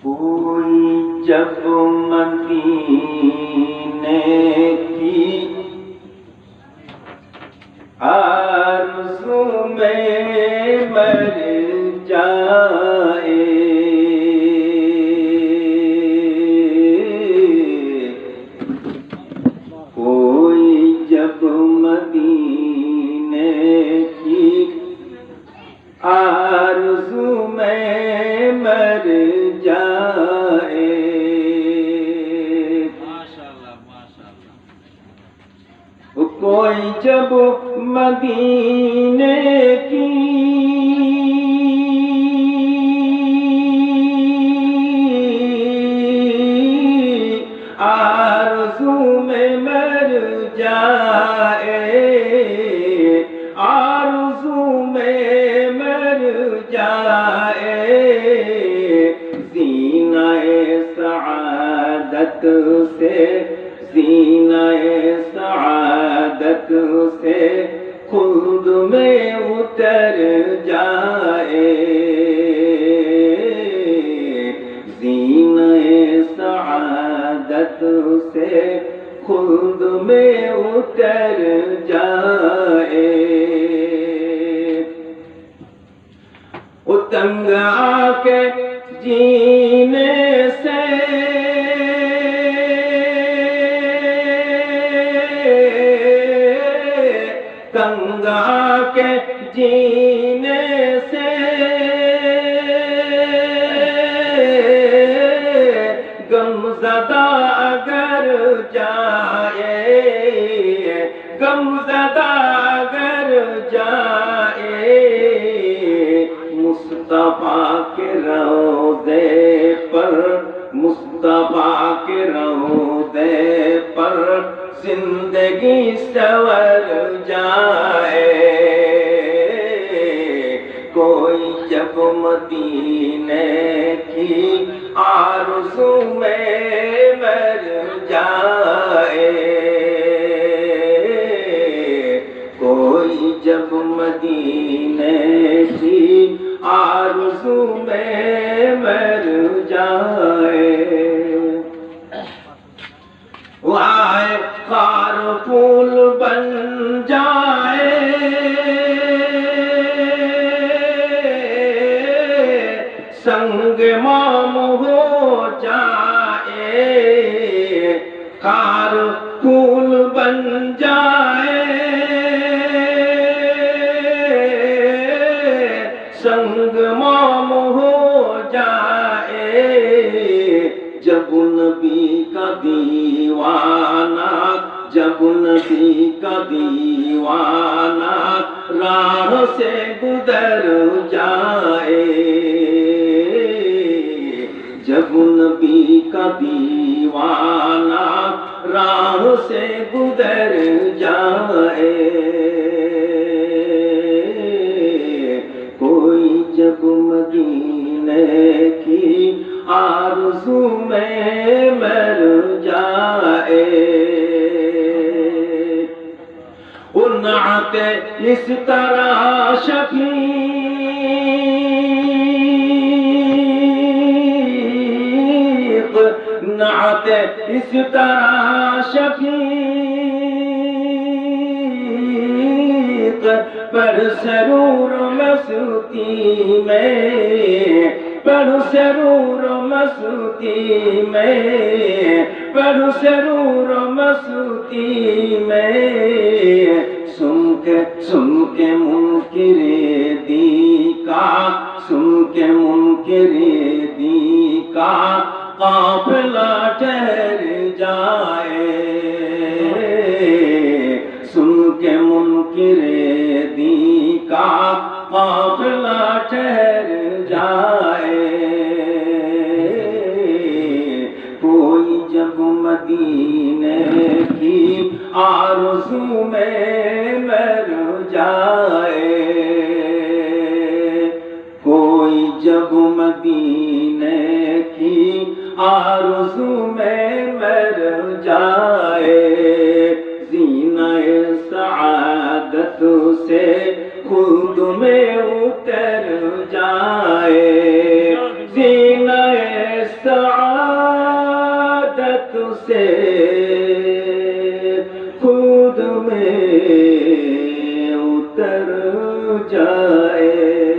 کوئی جب مدینے کی آرزو میں مر جائے، کوئی جب مدینے کی آرزو میں مر جائے، کوئی جب مدینے کی آرزو میں مر جائے، آرزو میں مر جائے، سینہ سعادت سے، سینہ سعادت سے خلد میں اتر جائے، سینہ سعادت سے خلد میں اتر جائے، وہ تنگ آ کے جینے سے تنگ آ کے جینے سے غم زدہ اگر جائے، غم زدہ اگر جائے، مصطفیٰ کے روضے پر، مصطفیٰ کے روضے پر زندگی سنور جائے، کوئی جب مدینے کی آرزو میں مر جائے، کوئی جب مدینے کی آرزو میں مر جائے، وہ آئے خار پھول بن جائے، سنگ مام ہو جائے، خار پھول بن جائے، سنگ مام ہو جائے، جب نبی کا دیوانہ، جب نبی کا دیوانہ راہ سے گزر جائے، جب نبی کا دیوانہ راہ سے گزر جائے، کوئی جب مدینے کی آرزو میں مر جائے، نعت اس طرح شفیق، نعت اس طرح شفیق پر سرور مستی میں، پر سرور مستی میں، پر سرور مستی میں، سن کے منکر دی کا، سن کے منکر دی کا قافلہ ٹھہر جائے، سن کے منکر دی کا قافلہ ٹھہر جائے، کوئی جب مدینے کی آرزو میں مر جائے، کوئی جب مدینے کی آرزو میں مر جائے، زینہ سعادت سے خود میں اتر جائے، زینہ سے خود میں اتر جائے.